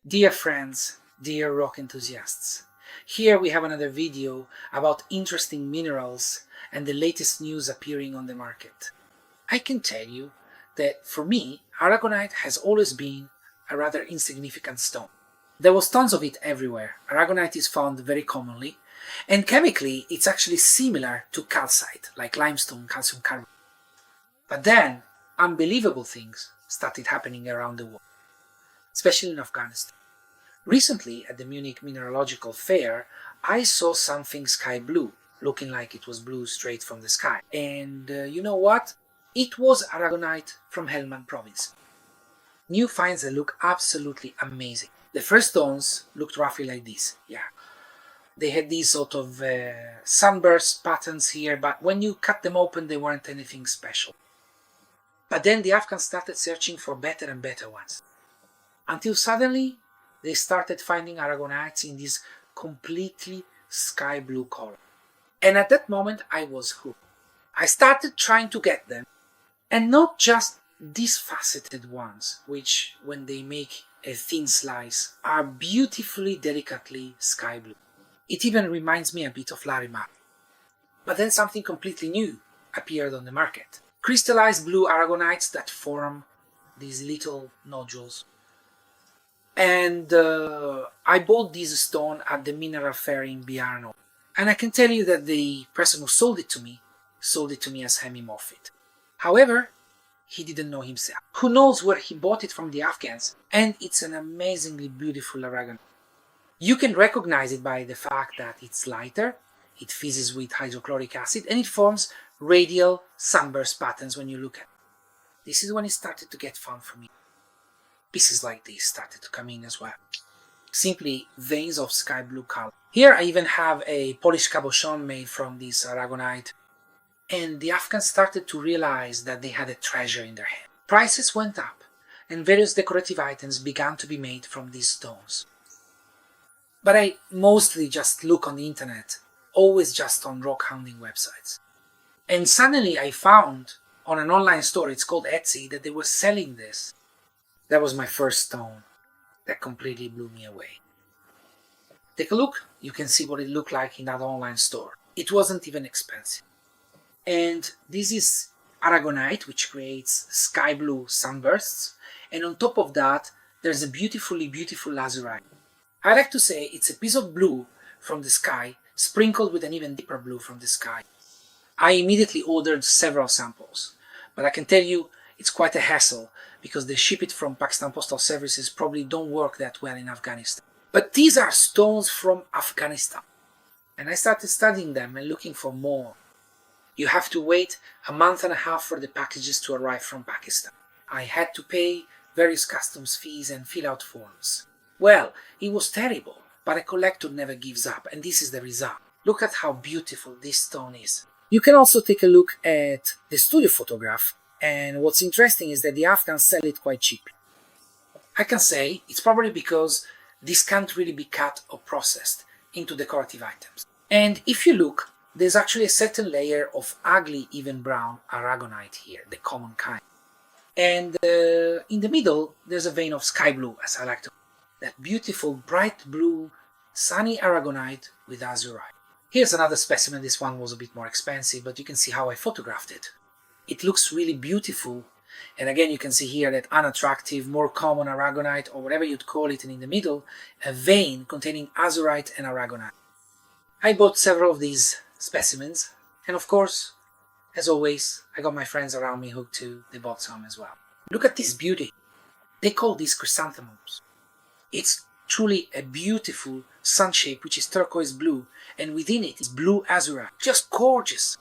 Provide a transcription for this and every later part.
Dear friends, dear rock enthusiasts, here we have another video about interesting minerals and the latest news appearing on the market. I can tell you that for me, Aragonite has always been a rather insignificant stone. There was tons of it everywhere. Aragonite is found very commonly, and chemically it's actually similar to calcite, like limestone, calcium carbonate. But then, unbelievable things started happening around the world, especially in Afghanistan. Recently, at the Munich Mineralogical Fair, I saw something sky blue, looking like it was blue straight from the sky. And you know what? It was Aragonite from Helmand province. New finds that look absolutely amazing. The first stones looked roughly like this, yeah. They had these sort of sunburst patterns here, but when you cut them open, they weren't anything special. But then the Afghans started searching for better and better ones. Until suddenly, they started finding Aragonites in this completely sky blue color. And at that moment, I was hooked. I started trying to get them, and not just these faceted ones, which, when they make a thin slice, are beautifully, delicately sky blue. It even reminds me a bit of Larimar. But then something completely new appeared on the market. Crystallized blue Aragonites that form these little nodules. And I bought this stone at the mineral fair in Biarno. And I can tell you that the person who sold it to me as hemimorphite. However, he didn't know himself. Who knows where he bought it from the Afghans? And it's an amazingly beautiful aragonite. You can recognize it by the fact that it's lighter, it fizzes with hydrochloric acid, and it forms radial sunburst patterns when you look at it. This is when it started to get fun for me. Pieces like this started to come in as well. Simply veins of sky blue color. Here I even have a polished cabochon made from this aragonite. And the Afghans started to realize that they had a treasure in their hand. Prices went up, and various decorative items began to be made from these stones. But I mostly just look on the internet, always just on rock hunting websites. And suddenly I found on an online store, it's called Etsy, that they were selling this. That was my first stone that completely blew me away. Take a look, you can see what it looked like in that online store. It wasn't even expensive. And this is Aragonite, which creates sky blue sunbursts, and on top of that there's a beautiful azurite. I like to say it's a piece of blue from the sky sprinkled with an even deeper blue from the sky. I immediately ordered several samples, but I can tell you it's quite a hassle because they ship it from Pakistan Postal Services probably don't work that well in Afghanistan. But these are stones from Afghanistan, and I started studying them and looking for more. You have to wait a month and a half for the packages to arrive from Pakistan. I had to pay various customs fees and fill out forms. Well, it was terrible, but a collector never gives up, and this is the result. Look at how beautiful this stone is. You can also take a look at the studio photograph, and what's interesting is that the Afghans sell it quite cheaply. I can say it's probably because this can't really be cut or processed into decorative items. And if you look, there's actually a certain layer of ugly, even brown aragonite here, the common kind. And in the middle, there's a vein of sky blue, as I like to call it. That beautiful, bright blue, sunny aragonite with azurite. Here's another specimen. This one was a bit more expensive, but you can see how I photographed it. It looks really beautiful. And again, you can see here that unattractive, more common aragonite, or whatever you'd call it, and in the middle, a vein containing azurite and aragonite. I bought several of these specimens, and of course, as always, I got my friends around me hooked too. They bought some as well. Look at this beauty. They call these chrysanthemums. It's truly a beautiful sun shape which is turquoise blue, and within it is blue azurite. Just gorgeous.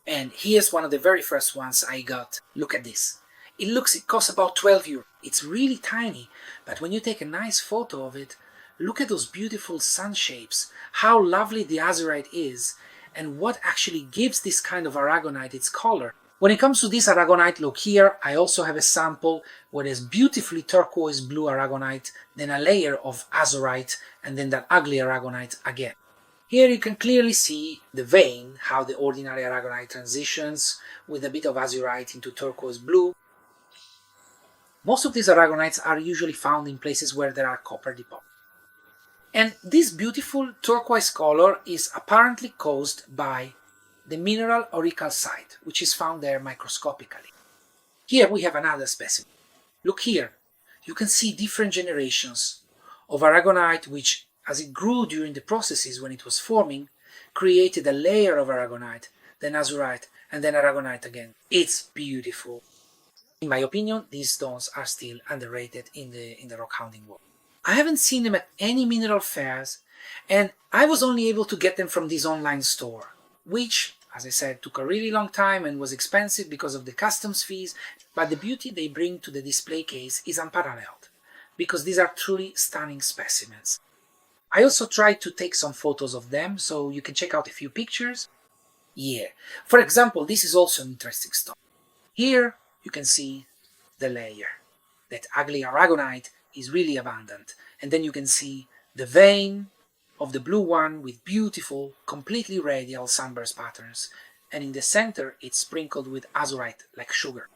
And here's one of the very first ones I got. Look at this. It costs about 12 euros. It's really tiny, but when you take a nice photo of it, look at those beautiful sun shapes, how lovely the azurite is, and what actually gives this kind of aragonite its color. When it comes to this aragonite, look here, I also have a sample where there's beautifully turquoise blue aragonite, then a layer of azurite, and then that ugly aragonite again. Here you can clearly see the vein, how the ordinary aragonite transitions with a bit of azurite into turquoise blue. Most of these aragonites are usually found in places where there are copper deposits. And this beautiful turquoise color is apparently caused by the mineral auricalcite, which is found there microscopically. Here we have another specimen. Look here, you can see different generations of aragonite which, as it grew during the processes when it was forming, created a layer of aragonite, then azurite, and then aragonite again. It's beautiful. In my opinion, these stones are still underrated in the rock hounding world. I haven't seen them at any mineral fairs, and I was only able to get them from this online store, which, as I said, took a really long time and was expensive because of the customs fees, but the beauty they bring to the display case is unparalleled, because these are truly stunning specimens. I also tried to take some photos of them, so you can check out a few pictures. Yeah, for example, this is also an interesting stone. Here you can see the layer. That ugly aragonite is really abundant, and then you can see the vein of the blue one with beautiful, completely radial sunburst patterns, and in the center it's sprinkled with azurite like sugar.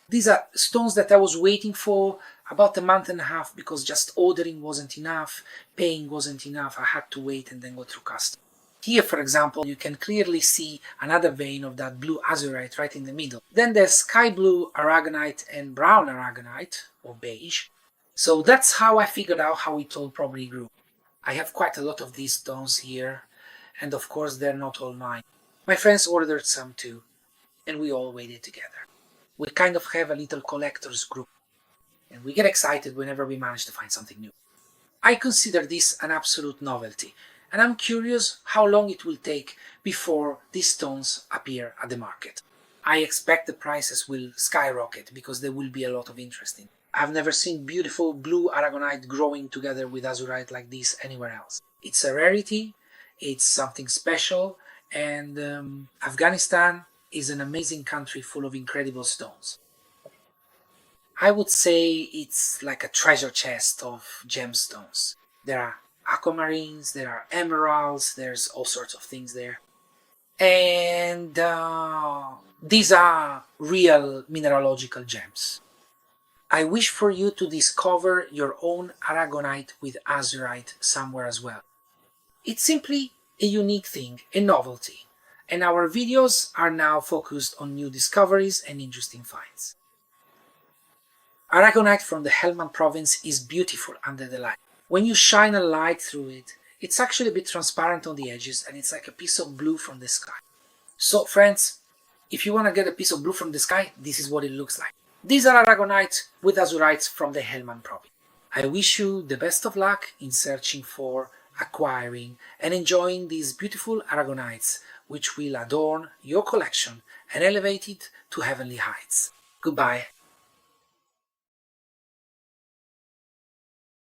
These are stones that I was waiting for about a month and a half because just ordering wasn't enough, paying wasn't enough, I had to wait and then go through customs. Here, for example, you can clearly see another vein of that blue azurite right in the middle. Then there's sky blue aragonite and brown aragonite, or beige. So that's how I figured out how it all probably grew. I have quite a lot of these stones here, and of course they're not all mine. My friends ordered some too, and we all waited together. We kind of have a little collector's group, and we get excited whenever we manage to find something new. I consider this an absolute novelty, and I'm curious how long it will take before these stones appear at the market. I expect the prices will skyrocket because there will be a lot of interest in it. I've never seen beautiful blue aragonite growing together with azurite like this anywhere else. It's a rarity, it's something special, and Afghanistan is an amazing country full of incredible stones. I would say it's like a treasure chest of gemstones. There are aquamarines, there are emeralds, there's all sorts of things there. And these are real mineralogical gems. I wish for you to discover your own aragonite with azurite somewhere as well. It's simply a unique thing, a novelty, and our videos are now focused on new discoveries and interesting finds. Aragonite from the Helmand province is beautiful under the light. When you shine a light through it, it's actually a bit transparent on the edges and it's like a piece of blue from the sky. So friends, if you want to get a piece of blue from the sky, this is what it looks like. These are Aragonites with azurites from the Helmand province. I wish you the best of luck in searching for, acquiring and enjoying these beautiful Aragonites which will adorn your collection and elevate it to heavenly heights. Goodbye.